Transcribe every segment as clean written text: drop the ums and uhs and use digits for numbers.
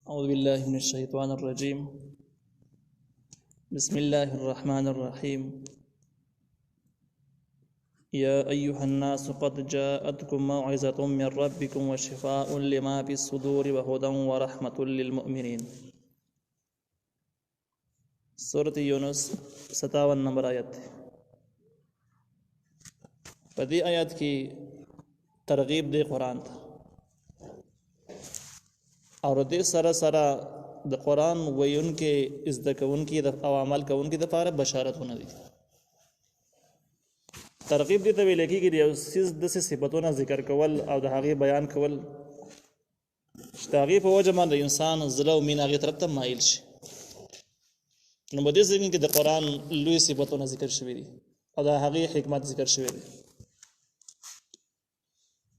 أعوذ بالله من الشيطان الرجيم. بسم الله الرحمن الرحيم. يا أيها الناس قد جاءتكم موعظة من ربكم وشفاء لما في الصدور وهدى ورحمة للمؤمنين. سورة يونس 57 نمبر آیت. په دې آیت کې ترغیب دی قرآن ته اور دې سره سره د قرآن ویونکي زده کوونکي او عمل کوونکي لپاره بشارتونه دي. ترغیب دې ته ویل کېږي د یو څیز داسې صفتونه ذکر کول او د هغې بیان کول چې د هغې په وجه باندې انسان زړه او مینه هغې طرف ته مایل شي. نو په دې ځای کې د قرآن لوی صفتونه ذکر شوي دي او د هغې حکمت ذکر شوی دی.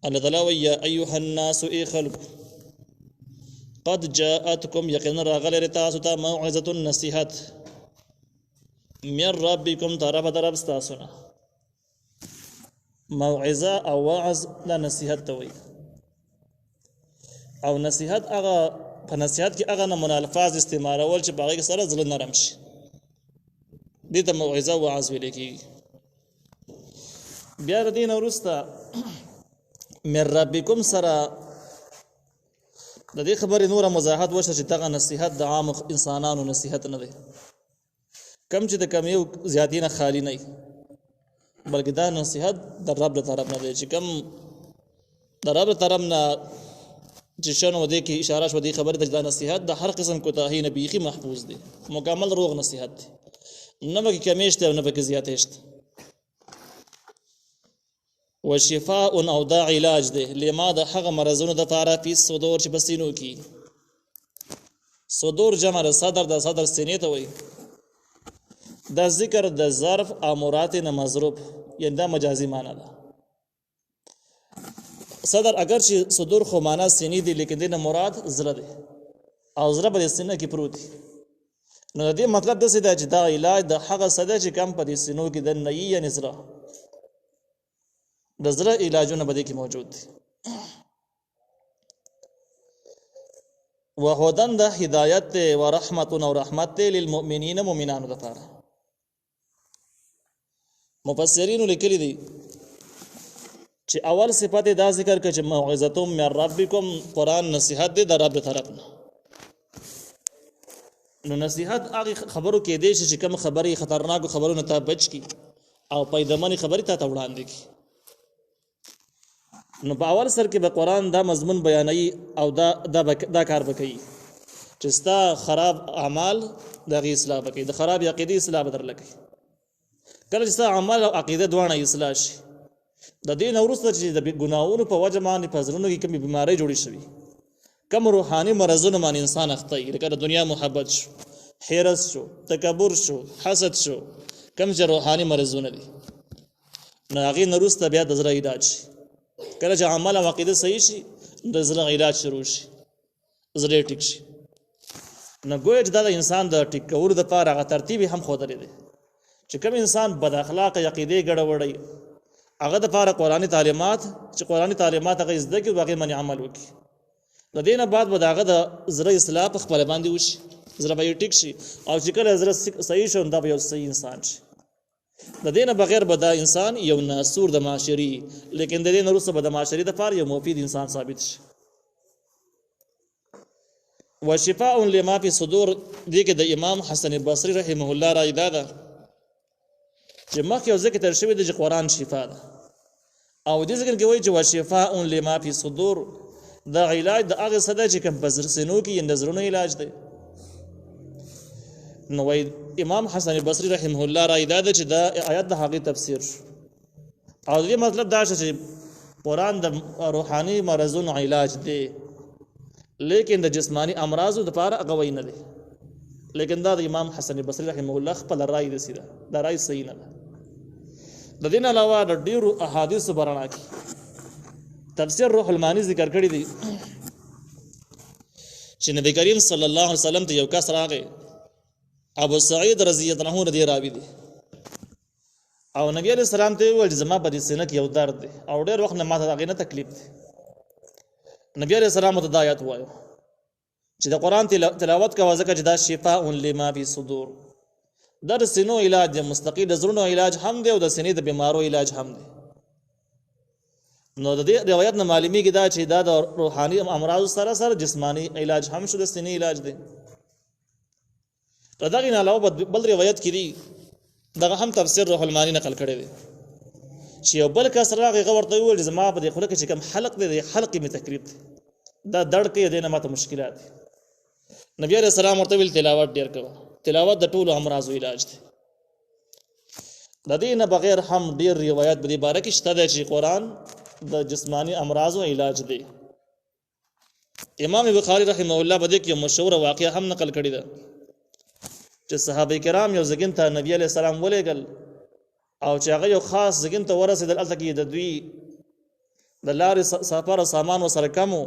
الله تعالی وایي یا ایها الناس ای خلکو قد جاءتكم یقینا راغلی تاسو ته موعظة نصیحت من ربکم طرف ستاسو نه. موعظه او وعظ دا نصیحت ته وایي او نصیحت هغه په نصیحت کې هغه نمونه الفاظ استعمالول چې په هغې سره زړه نرم شي، دې ته موعظه او وعظ ویل کېږي. بیا د دې نه وروسته من ربکم سره د دې خبرې نوره وضاحت وشوه چې دغه نصیحت د عام انسانانو نصیحت نه دی، کم چې د کمیو زیاتې نه خالی نه وي، بلکې دا نصیحت د رب له طرف نه دی چې کم د رب له طرف نه چې شنو دې کې اشاره شوه دې خبرې ته چې دا نصیحت د هر قسم کوتاهي نه بیخي محفوظ دی، مکمل روغ نصیحت دی، نه پکې کمی شته او نه پکې زیاتې شته. وشفاء او دا علاج دی لما د هغه مرضونو دپاره فی صدور چې په سینو کې. صدور جمع د صدر، د صدر سینې ته وایي. دا ذکر د ظرف او مراد نه مضروب، یعنی دا مجازي معنی ده. صدر اگر چې صدور خو معنا سینې دي لیکن دې نه مراد زړه دی او زړه په دې سینه کې پروت دی. نو د دې مطلب داسې دی چې دا علاج د هغه څه دی چې کم په دې سینو کې دننه یي، یعنې زړه د زړه علاجونه په دې کې موجود دي. وهدن د هدایت دی و رحمتون او رحمت دی للمؤمنین مؤمنانو دپاره. مفسرینو لیکلي دي چې اول صفت دا ذکر کړه چې موعظة من ربکم، قرآن نصیحت دی د رب له طرف نه. نو نصیحت هغې خبرو کېدی شي چې کوم خبرې خطرناکو خبرونو ته بچ کړي او پیدمنې خبرې تا ته وړاندې کړي. نو په اول سر کې به قرآن دا مضمون بیانوي او دا کار به کوي چې ستا خراب اعمال د هغې اصلاح به کوي، د خراب عقیدې اصلاح به درله کوي. کله چې ستا عمل او عقیده دواړه اصلاح شي، د دې نه وروسته چې د ګناهونو په وجه باندې په زړونو کې کومې بیمارۍ جوړې شوي، کم روحاني مرضونه باندې انسان اخته وي، لکه د دنیا محبت شو، حرص شو، تکبر شو، حسد شو، کم چې روحاني مرضونه دي، نو هغې نه وروسته بیا د زړه علاج شي. کله چې عمل او عقیده صحیح شي، د زړه علاج شروع شي، زړه ټیک شي. نو ګویا چې دا د انسان د ټیک کولو دپاره هغه ترتیب هم ښودلی دی چې کوم انسان بد اخلاقه عقیدې ګډوډوي، هغه دپاره قرآني تعلیمات چې قرآني تعلیمات هغه زده کړي او هغې باندې عمل وکړي. د دې نه بعد به د هغه د زړه اصلاح په خپله باندې وشي، زړه به یې ټیک شي او چې کله زړه صحیح شو نو دا به یو صحیح انسان شي. د دې نه بغیر به دا انسان یو ناسور د معاشري، لیکن د دې نه وروسته به د معاشري دپاره یو مفید انسان ثابت شي. وشفاء لما فی صدور، دې کې د امام حسن بصري رحمه الله رایې دا ده چې مخکې یو ذکر تر شوی دی چې قرآن شفا ده، او دې ذکر کې وایي چې وشفاء لما فی صدور، دا علاج د هغې څه دی چې کوم په سینو کې یې نظرونو علاج دی. نو وایي امام حسن بصري رحمه الله رایې دا ده چې دا آیت د هغې تفسیر شو او دې مطلب دا شو چې قرآن د روحاني مرضونو علاج دی، لیکن د جسمانی امراضو دپاره هغه وایي نه دی. لیکن دا د امام حسن بصري رحمه الله خپله رایې داسې ده، دا رایې صحیح نه ده. د دې نه علاوه د ډېرو احادیثو په رڼا کې تفسیر روح المانی ذکر کړي دي چې نبی کریم صلی الله علیه وسلم ته یو کس راغی، ابو سعید رضی الله عنه دې راوي دي، او نبی علیہ السلام ته وویل چې زما په دې سینه کې یو درد دی او ډېر وخت نه ماته هغې نه تکلیف دی. نبی علیہ السلام ته دا آیت ووایو چې د قران تلاوت کوه ځکه چې دا شفاء لما فی صدور دا د سینو علاج دی، مستقل د زړونو علاج هم دی او د سینې د بیمارو علاج هم دی. نو د دې روایت نه معلومیږي دا چې دا د روحاني امراض سره سره جسمانی علاج هم شو، د سینې علاج دی. دغه نه علاوه بل روایت کې دی دغه هم تفسیر روح المانی نقل کړی دی چې یو بل کس راغی ورته وویل چې زما په دې خوله کې چې کوم حلق دی حلق می تکلیف دی، دا دړ کې دی نه ماته مشکلات دي. نبی علیہ السلام ورته ویل تلاوت ډیر کوه، تلاوت د ټولو امراضو علاج دی. د دې نه بغیر هم ډیر روایت په دې باره کې شته چې قرآن د جسمانی امراضو علاج دی. امام بخاری رحمه الله په دې کې مشهور واقعه هم نقل کړی ده چې صحابه کرام یو ځګین ته نبی علیہ السلام ولېږل او چې هغه یو خاص ځګین ته ورسېدل، هلته کې د دوی د لارې سفر سامان ورسره کم و،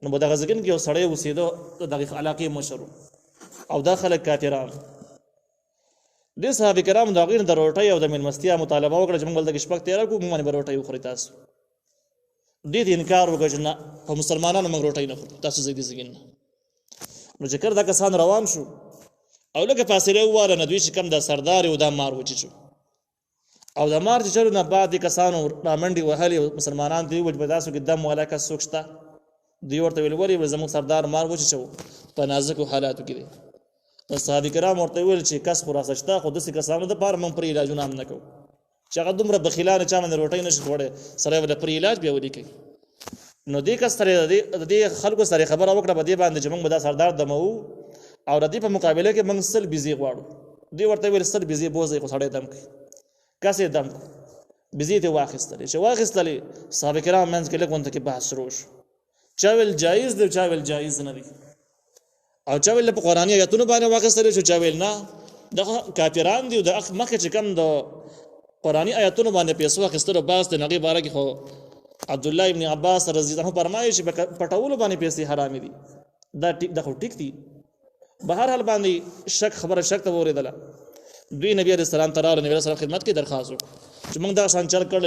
نو په دغه ځګین کې یو سړی اوسېده د دغه علاقې مشر او دا خلک کافران. دې صحابه کرام د هغوی نه د روټۍ او د مېلمستیا مطالبه وکړه چې موږ دلته کې شپږ تېره کړو، موږ باندې به روټۍ وخورئ تاسو. دې ته انکار وکړه چې نه، په مسلمانانو موږ روټۍ نه خورو، تاسو ځئ دې ځګین نه. نو چې کله دا کسان روان شو او لکه فاصله وواله نه دوی چې کوم د سردار او دا مار وچیچو او د مار چې چلو نه بعد د کسانو رامنډې وهلې مسلمانان ته ویل په تاسو کې دم والا کس څوک شته؟ دوی ورته ویل ولې زموږ سردار مار وچیچو په نازکو حالاتو کې دی. نو صحابه کرام ورته ویل چې کس خو راسه شته، خو داسې کسانو دپاره موږ پرې علاجونه هم نه کوو چې هغه دومره بخیلانه چا باندې روټۍ نشي خوړی، سړی به د پرې علاج بیا ولي کوي. نو دې کس سره د دې خلکو سره خبره وکړه په دې باندې چې موږ به دا سردار دموو او د دې په مقابله کې موږ سل بیزې غواړو. دوی ورته ویل سل بیزې بوځئ خو سړی دم کوي. کس یې دم کړو، بیزې ته واخیستلې. چې واخیستلې صحابه کرام منځ کې لږ غونډه کې بحث شروع شو، چا ویل جایز دی، چا ویل جایز نه دی، او چا ویل په قرآني آیتونو باندې واخیستلې شو، چا ویل نه دغه کافران دي او د مخکې چې کوم د قرآني آیتونو باندې پیسو اخیستلو باس د هغې باره کې خو عبدالله ابن عباس رضی الله عنه فرمایي چې پټولو باندې پیسې حرامې دي. دا خو ټیک دي. بهر حال باندې خبره شک ته ورېدله. دوی نبی علیہ السلام ته راغله، نبی علیہ السلام خدمت کې درخواست وکړو چې موږ دا شان چل کړل،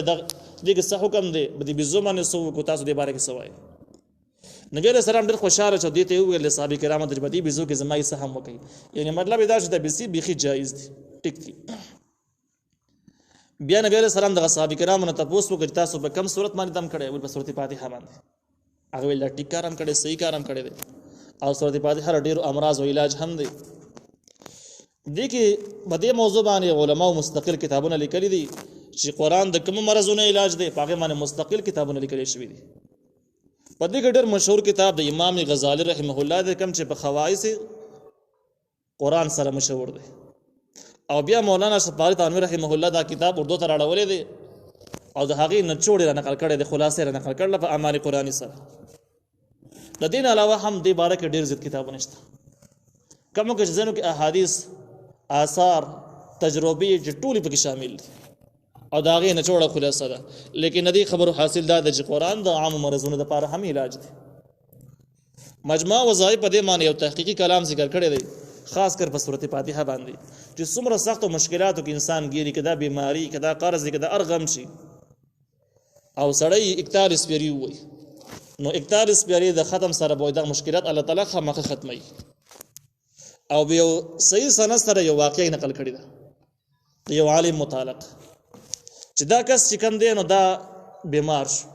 دې کې څه حکم دی، د بیزو باندې څه وکړو، تاسو دې باره کې څه وایئ؟ نبی علیہ السلام ډېر خوشحاله شو، دې ته یې وویل صحابه کرامو ته چې په دې بیزو کې زما یې څه هم وکړئ. یعنې مطلب یې دا چې د بیزې بیخي جایز دي، ټیک دي. بیا نبی علیہ السلام دغه صحابه کرامو نه تپوس وکړ چې تاسو په کوم صورت باندې دم کړی؟ ویل په صورت فاتحه باندې. هغه ویل دا ټیک کار هم کړی، صحیح کار هم کړی دی او صورت فاتحه ډېرو امراض او علاج هم دی. دې کې په دې موضوع باندې علماو مستقل کتابونه لیکلي دي چې قرآن د کومو مرضونو علاج دی، په هغې باندې مستقل کتابونه لیکلی شوي دي. په دې کې ډېر مشهور کتاب د امام غزالی رحمه الله دی، کوم چې په خواص قرآن سره مشهور دی. او بیا مولانا شفاعي تانوي رحمه الله دا کتاب اردو ته راړولی دی او د هغې نچوړ یې رانقل کړی دی، خلاصې یې رانقل کړله په اعمال قرآني سره. د دې نه علاوه هم دې باره کې ډېر زیات کتابونه شته، کومو کې چې ځینو کې احادیث، آثار، تجربې چې ټولې پکې شامل دي او د هغې نچوړه خلاصه ده. لیکن د دې خبرو حاصل دا ده چې قرآن د عامو مرضونو دپاره هم علاج دی. مجموعه وظایف په دې معنی یو تحقیقي کلام ذکر کړی دی، خاص کر په صورت فاتحه باندې چې څومره سختو مشکلاتو کې انسان ګیري، که دا بیماري، که دا قرض دی، که دا ارغم شي او سړی 41 پیري ووایي، نو 41 پیري د ختم سره به دا مشکلات الله تعالی خامخا ختموي. او به یو صحیح سند سره یو واقعي نقل کړی ده د یو عالم متعلق چې دا کس چې کوم دی نو دا بیمار شو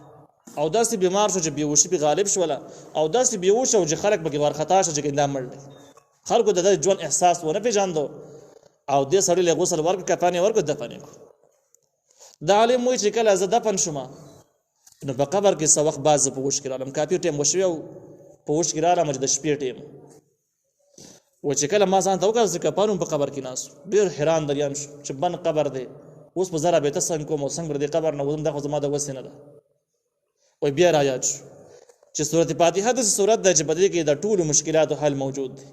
او داسې بیمار شو چې بیهوشي پې غالب شوله او داسې بیهوش شو چې خلک پکې وارخطا شو چې دا مړ دی. خلکو د دې ژوند احساس ونه پېژاندو او دې سړي له غسل ورکړ، کفن یې ورکړ، دفن یې کړو. دا عالم وایي چې کله زه دفن شوم نو په قبر کې څه وخت بعد زه په هوش کې رالم، کافي ټایم وشوی او په هوش کې رالم چې د شپې ټایم و چې کله ما ځان ته وکړه زه کفن په قبر کې ناست ډېر حیران دریان شو چې بند قبر دی، اوس په زره بیته څنګه کوم او څنګه به د قبر نه وځم، دا خو زما د وسې نه ده. وایي بیا را یاد شو چې صورت فاتحه داسې صورت ده چې په دې کې د ټولو مشکلاتو حل موجود دی.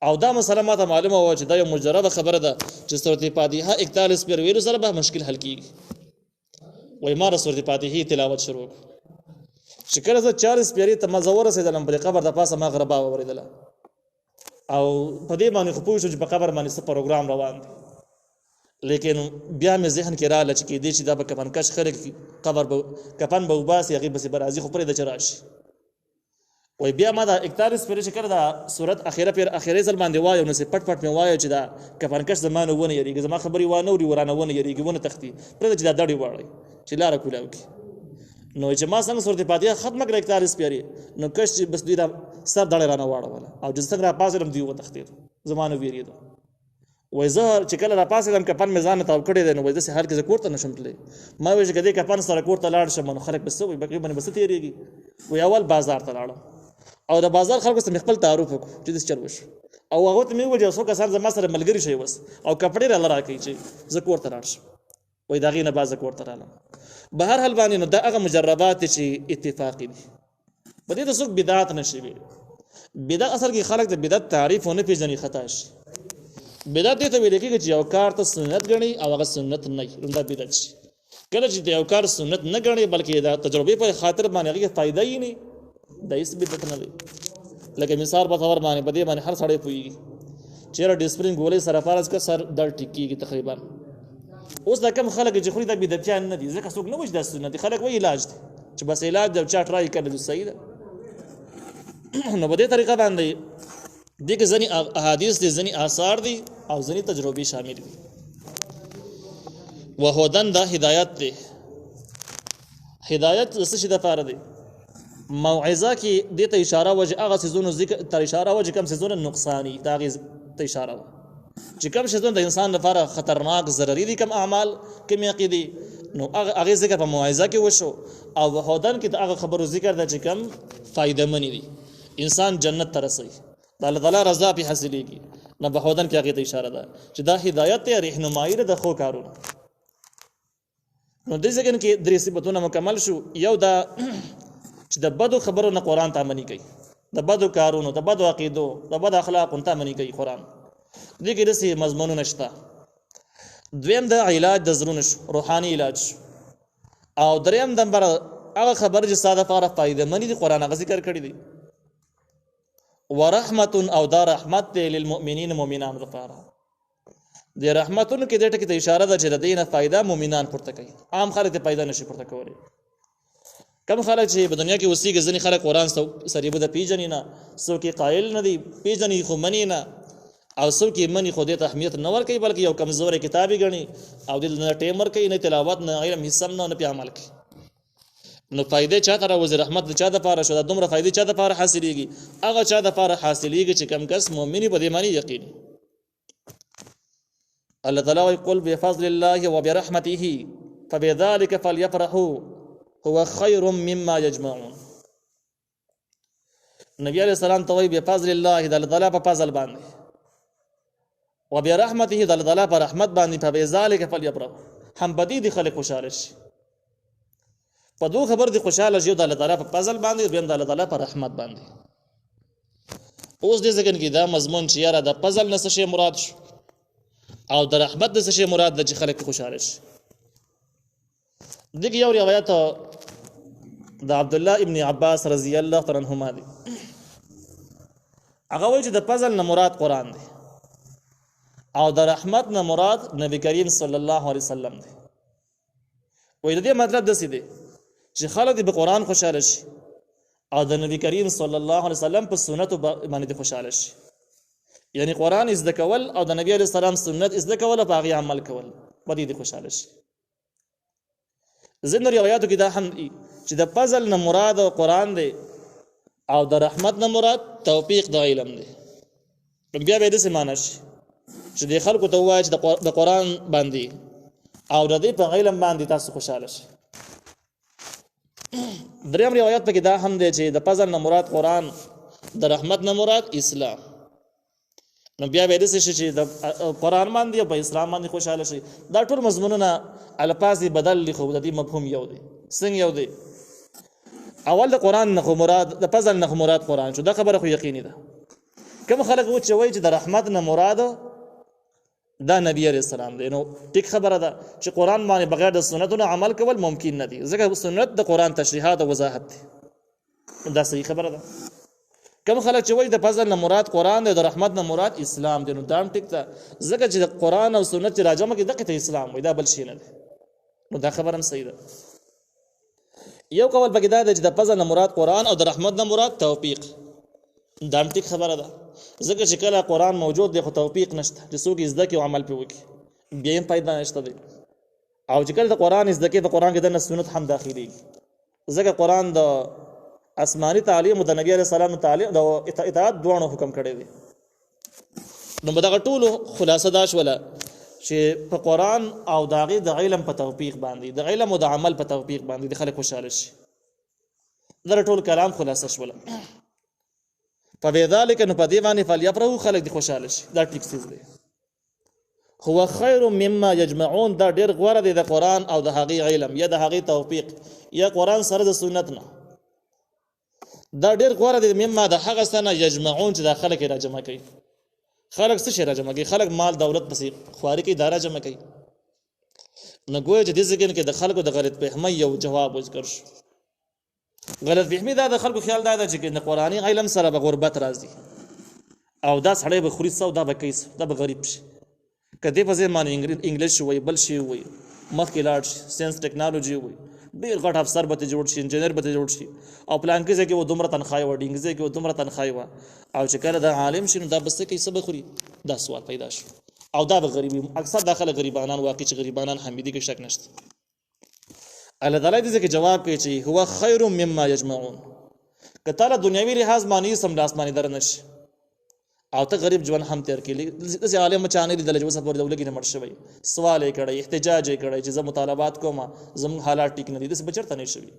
او دا مسله ماته معلومه وه چې دا یو مجربه خبره ده چې صورت فاتحه 41 پیر ویلو سره به مشکل حل کېږي. وایي ما د صورت فاتحې تلاوت شروع کړو چې کله زه 40 پیرې ته ما زه ورسېدلم په قبر د پاسه ما غربا واورېدله او په دې باندې خو پوه شو چې په قبر باندې څه پروګرام روان دی. لیکن بیا مې ذهن کې راغله چې کېدای شي دا به کفنکش خلک قبر به کفن به وباسي، هغې پسې به راځي، خو پرېږده چې راشي. وای بیا ما دا 41 پر شکر دا صورت اخیره پر اخیره ځل باندې وایو نو سي پټ مې وایو چې دا کفنکش زمانه ونه یریږي زما خبري وانه وري ورانه ونه یریږي ونه تختی پر چې دا دړي واړی چې لار کولاو کی نو چې ما څنګه سورته فاتحه ختمه کړې 41 پیری نو کش چې بس دوی دا سر دړي رانه واړول او چې څنګه را پاسلم دی و تختی زمانه ویریدو وای زه چې کله را پاسلم کفن میزان ته کړې ده نو وای زه هر کې کوړته نشم تللی ما وای چې کدی کفن سره کوړته لاړ شم نو خلک بس وای بقې باندې بس تیریږي وای اول بازار ته لاړم او د بازار خلکو سره خپل تعارف وکړو چې د چل وش او هغه ته مې وجه څو کسان زما سره ملګری شي وس او کپڑے را لراکې چې زه کوړته لاړ شم وای دا غینه باز کوړته رالم بهر حال باندې نو دا هغه مجربات چې اتفاقی دي بده د څوک بدعت نشي وي بدعت اثر کې خلک د بدعت تعریف ونه پیژني خطا شي بدعت ته ویل کېږي چې یو کار ته سنت غني او هغه سنت نه وي دا بدعت شي کله چې یو کار سنت نه غني بلکې دا تجربه په خاطر باندې هغه فائدہ یې نه دا هیڅ بدعت نه دی لکه مثال په تور باندې بده باندې هر سړی پوي چیرې ډیسپلین ګولې سره فارز کا سر در ټیکيږي تقریبا اوس دا کم خلک چې خوري دا بدعتيان نه دي ځکه څوک نه وځي د سنت خلک وایي علاج دي چې بس علاج د چا ټرای کړي صحیح ده نو په دې طریقه باندې دغه ځنی احادیث دي ځنی آثار دي او ځنی تجربې شامل دي وهدن دا هدایت دی هدایت څه شي د پاره دی موعظه کې د ته اشاره وجه هغه سيزونو ذکر تر اشاره وجه کم سيزونو نقصانی دا غي ته اشاره چې کم سيزونو د انسان لپاره خطرناک ضرري دي کم اعمال کم عقيدي نو هغه ذکر په موعظه کې وشو او وهدن کې هغه خبرو ذکر د چې کم فائدہ منی دي انسان جنت ته رسي د الله تعالی رضا په حاصلېږي نه بهودن کې هغه ته اشاره ده چې دا هدایت ته رهنمایي ده د خو کارونه نو د ځګن کې درې صفاتونه مکمل شو یو دا چې د بدو خبرو نه قران ته منی کوي د بدو کارونو د بدو عقیدو د بدو اخلاقو ته منی کوي قران دغه رسي مضمونونه شته دویم د علاج د زرون روحاني علاج او دریم د هغه خبر چې ساده فاره فائدہ منی دي قران هغه ذکر کړی دي ورحمت او دا رحمت للمؤمنین مؤمنان لپاره د رحمتونو کې د ټکی ته اشاره ده چې د دینه فائدہ مؤمنان پورته کوي عام خلک ته فائدہ نشي پورته کولی کم خلک چې په دنیا کې وسیږي ځنی خلک قران سره به د پیژنې نه څوک قائل نه دي پیژنې خو منی نه او څوک منی خو دې ته اهمیت نه ور کوي بلکې یو کمزوري کتابي غني او د ټیمر کوي نه تلاوت نه علم حصم نه په عمل کوي نو فائدې چاته راوځي رحمت چا د پاره شو د دومره فائدې چا د پاره حاصلېږي هغه چا د پاره حاصلېږي چې کم کس مؤمنی په دې معنی یقیني الله تعالی يقول بفضل الله وبرحمته فبذلك فليفرحوا هو خير مما يجمعون نبی علیہ السلام توي بفضل الله د الله تعالی په فضل باندې وبرحمته د الله تعالی په رحمت باندې فبذلك فليفرحوا هم بدی دي خلق خوشاله شي په دوه خبر دي خوشاله شي د الله تعالی په فضل باندې او د الله تعالی په رحمت باندې اوس دې ځکه کې دا مضمون چې یاره د فضل نه څه شی مراد شو او د رحمت د څه شی مراد د چې خلک خوشاله شي دغه یو روایت د عبد الله ابن عباس رضی الله تعالی عنهما دی هغه وایي چې د فضل نه مراد قران دی او د رحمت نه مراد نبی کریم صلی الله علیه وسلم دی وایي د دې مطلب د څه دی چې خلک به قران خوشاله شي او د نبی کریم صلی الله علیه وسلم په سنت باندې خوشاله شي یعنی قران از د کول او د نبی علیہ السلام سنت از د کول او هغه عمل کول باندې د خوشاله شي زنده روایتو کې دا هم چې د فضل نه مراد قران دی او د رحمت نه مراد توفیق د علم دی بیا به د څه معنی شي چې د خلکو ته وایي چې د قران باندې او د دې په علم باندې تاسو خوشاله شي دریم روایت کې دا هم دی چې د فضل نه مراد قران د رحمت نه مراد اسلام نو بیا به د څه چې د قران باندې په اسلام باندې خوشاله شي دا ټول مضمونونه الفاظ بدل لخو د دې مفهوم یو دی څنګه یو دی اول د قران نه مراد د فضل نه مراد قران شو دا خبره خو یقیني ده کوم خلک و چې وایي چې د رحمت نه مراد دا نبی علیہ السلام دی نو ټیک خبره ده چې قران باندې بغیر د سنتونو عمل کول ممکن نه دي ځکه سنت د قران تشریحات او وضاحت دي دا صحیح خبره ده کوم خلک چې وایي د فضل نه مراد قران دی د رحمت نه مراد اسلام دی نو دا هم ټیک ده ځکه چې د قران او سنت چې راجمه کې دغه ته اسلام وي دا بل شي نه دی نو دا خبره هم صحیح ده یو قول پکې دا دی چې د فضل نه مراد قرآن او د رحمت نه مراد توفیق. دا هم ټیک خبره ده، ځکه چې کله قرآن موجود دی خو توفیق نشته چې څوک یې زده کړي او عمل پرې وکړي، بیا هم فایده نشته دی. او چې کله د قرآن زده کړي په قرآن کې دننه سنت هم داخلېږي، ځکه قرآن د آسماني تعلیم او د نبي علیه السلام تعلیم د اطاعت دواړو حکم کړی دی. نو په دغه ټولو خلاصه دا شوله چې په قرآن او د هغې د علم په توفیق باندې، د علم او د عمل په توفیق باندې د خلک خوشحاله شي. دا ټول کلام خلاصه شوله. فبذلک نو په دې باندې فلیفرحوا، خلک دې خوشحاله شي. دا ټیک څیز دی. هو خیر مما یجمعون، دا ډېر غوره دی د قرآن او د هغې علم یا د هغې توفیق یا قرآن سره د سنت نه. دا ډېر غوره دی مما د هغه څه نه یجمعون چې دا خلک یې راجمع کوي. خلک څه شی راجمع کوي؟ خلک مال دولت پسې خواري کوي، دا راجمع کوي. نو ګویا چې دې ځای کې د خلکو د غلط فهمۍ یو جواب وذکر شو. غلط فهمي دا د خلکو خیال دا ده چې د قرآني علم سره به غربت راځي او دا سړی به خوري څه او دا به کوي څه، دا به غریب شي. که دې په ځای باندې انګلیش ووایي، بل شي ووایي، مخکې لاړ شي، ساینس ټیکنالوجي ووایي، ډېر غټ افسر به ته جوړ شي، انجینر به ته جوړ شي، او پلانکي ځای کې و دومره تنخواه وه، ډینګي ځای کې و دومره تنخواه وه، او چې کله دا عالم شي نو دا به څه کوي، څه به خوري؟ دا سوال پیدا شو. او دا به غریبي، اکثر دا خلک غریبانان، واقع چې غریبانان هم دي، کې شک نشته. الله تعالی دې کې جواب کوي چې هو خیر مما یجمعون. که تعالی دنیوي لحاظ باندې سم د اسماني در نشي او ته غریب ژوند هم تیر کړي، داسې عالم چا نه لیدلی چې اوس پورې د ولږې نه مړ شوی، سوال یې کړی، احتجاج یې کړی چې زه مطالبات کوم، زموږ حالات ټیک نه دي، داسې به چېرته نه شوي.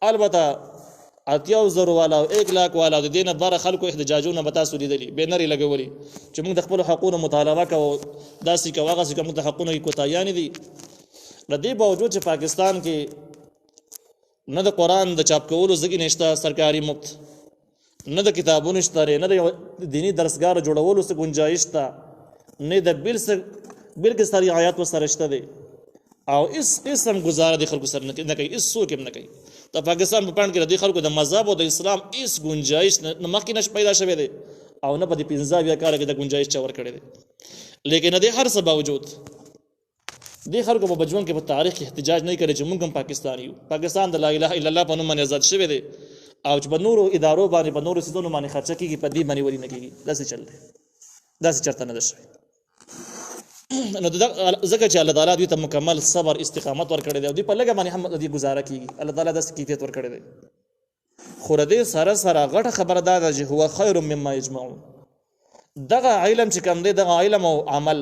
البته 80,000 والا او 1,00,000 والا د دې نه باره خلکو احتجاجونه به تاسو لیدلي، بېنرې لګولي چې موږ د خپلو حقونو مطالبه کوو، داسې کوو هغسې کوو، موږ د حقونو کې کوتاهیانې دي. له دې باوجود چې پاکستان کې نه د قرآن د چاپ کولو ځګې نشته سرکاري مفت، نه د کتابونو شته، نه د دیني درسګاه جوړولو څه ګنجایش شته، نه د بل کې ستا رعایت ورسره شته دی، او هېڅ هم ګزاره د خلکو سره نه کوي، هېڅ څوک هم نه کوي. د پاکستان په پاڼ کې د دې خلکو د مذهب او د اسلام هېڅ ګنجایش نه مخکې نه پیدا شوی دی او نه په دې 15 کاله کې د ګنجایش چا ورکړی دی. لیکن د هر څه باوجود دې خلکو په ژوند کې په تاریخ کې احتجاج نه کوي چې موږ هم پاکستان یو. پاکستان د لا اله الا الله په نوم باندې آزاد شوی دی او چې په نورو ادارو باندې په نورو څیزونو باندې خرچه کېږي، په دې باندې ولې نه کېږي؟ داسې چل دی، داسې چېرته نه ده شوی. نو ځکه چې الله تعالی دوی ته مکمل صبر استقامت ورکړی دی او دوی په لږه باندې هم دې ګزاره کېږي، الله تعالی داسې کیفیت ورکړی دی. خو د دې سره سره غټه خبره دا ده چې هو خیر مما یجمعون. دغه علم چې کوم دی، دغه علم او عمل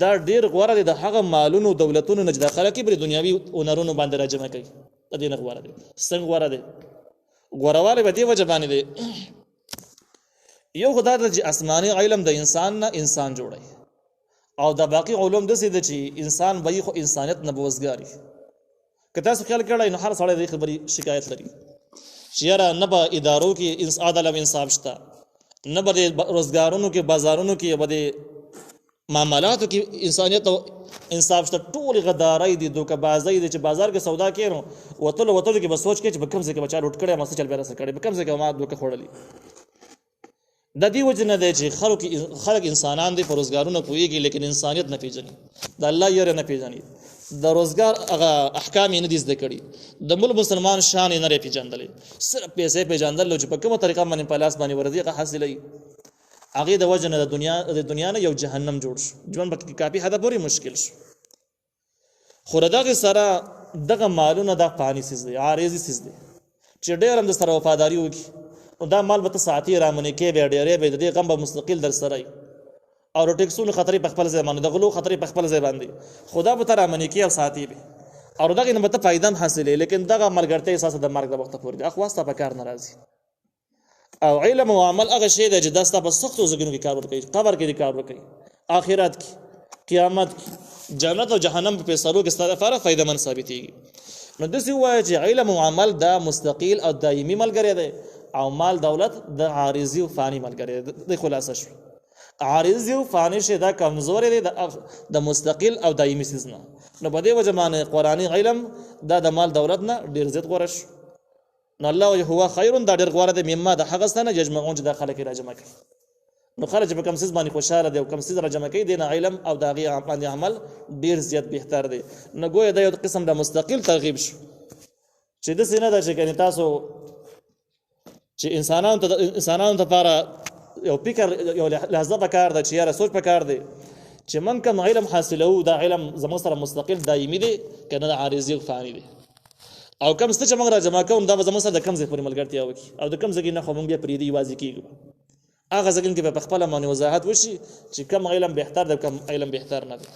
دا ډېر غوره دی د هغه مالونو دولتونو نه چې دا خلک یې پرې دنیاوي هنرونو باندې راجمع کوي. د دې نه غوره دی. څنګه غوره دی؟ غوروالی به دې وجه باندې دی، یو خو دا ده چې آسماني علم د انسان نه انسان جوړوي او د باقي علوم داسې ده چې انسان به یې خو انسانیت نه به وزګاري. که تاسو خیال کړی نو هر سړی د دې خبرې شکایت لري چې یاره نه به ادارو کې عدل او انصاف شته، نه به د روزګارونو کې، بازارونو کې، به د معاملاتو کې انسانیت او انصاف شته. ټول غدارۍ دي، دوکهبازۍ دي چې بازار کې سودا کوي نو وتلو کې به سوچ کوي چې به کوم ځای کې به چا لوټ کړی، ما څه چل بیا راسره کړی، به کوم ځای کې ما دوکه خوړلي. د دې وجه نه دی چې خلک انسانان دي، په روزګارونه پوهېږي لیکن انسانیت نه پېژني، د الله یاره نه پېژني، د روزګار هغه احکام یې نه دي زده کړي، د ملک مسلمان شان یې نه دی پېژندلی، صرف پیسې پېژندل چې په کومه طریقه باندې په لاس باندې ورځي هغه حاصلوي. هغې د وجه نه د دنیا نه یو جهنم جوړ شو، ژوند پکې کافي حده پورې مشکل شو. خو د دغې سره دغه مالونه دا فاني څیز دی، عارضي څیز دی چې ډېر هم د سره وفاداري وکړي نو دا مال به ته ساعتي رامنې کې بیا ډېرې به د دې غم به مستقل در سره وي او د ټیکسونو خطرې په خپل ځای باندې، د غلو خطرې په خپل ځای باندې، خو دا به ته رامنې کې او ساعتي به او دغې نه به ته فایده هم حاصلې، لیکن دغه ملګرتیا احساس د مرګ د وخته پورې دی، اخوا ستا په کار نه راځي. او علم او عمل هغه شی دی چې دا ستا په سختو ځایونو کې کار ورکوي، قبر کې دې کار ورکوي، آخرت کې، قیامت کې، جنت او جهنم په فیصلو کې ستا لپاره فایدهمند ثابتېږي. نو داسې ووایه چې علم او عمل دا مستقل او دایمي ملګری دی او مال دولت د عارضي او فاني ملګری دی. د خلاصه شو عارضي او فاني شی دا کمزوري دی د مستقل او دایمي څیز نه. نو په دې وجه باندې قرآني علم دا د مال دولت نه ډېر زیات غوره شو. نو الله وایي هو خیر، دا ډېر غوره دی مما د هغه څه نه یجمعون چې دا خلک یې راجمع کوي. نو خلک چې په کوم څیز باندې خوشحاله دی او کوم څیز راجمع کوي، دې نه علم او د هغې باندې عمل ډېر زیات بهتر دی. نو ګویا دا یو قسم د مستقل ترغیب شو چې د سینه د چې کني تاسو چې انسانانو ته لپاره یو فکر یو لحظه پکار ده چې یاره سوچ پکار دی چې من کوم علم حاصلو دا علم زموږ سره مستقل دایمي دی کنه د عارضي او فاني دی او کم څه چې موږ را جمع کوم دا زموږ سره د کم ځای پورې ملګرتیا وکړي او د کم ځای نه خو موږ بیا پرې دی یوازې کېږو هغه ځکه کې په خپل باندې وضاحت وشي چې کم علم بهتر ده کم علم بهتر نه دی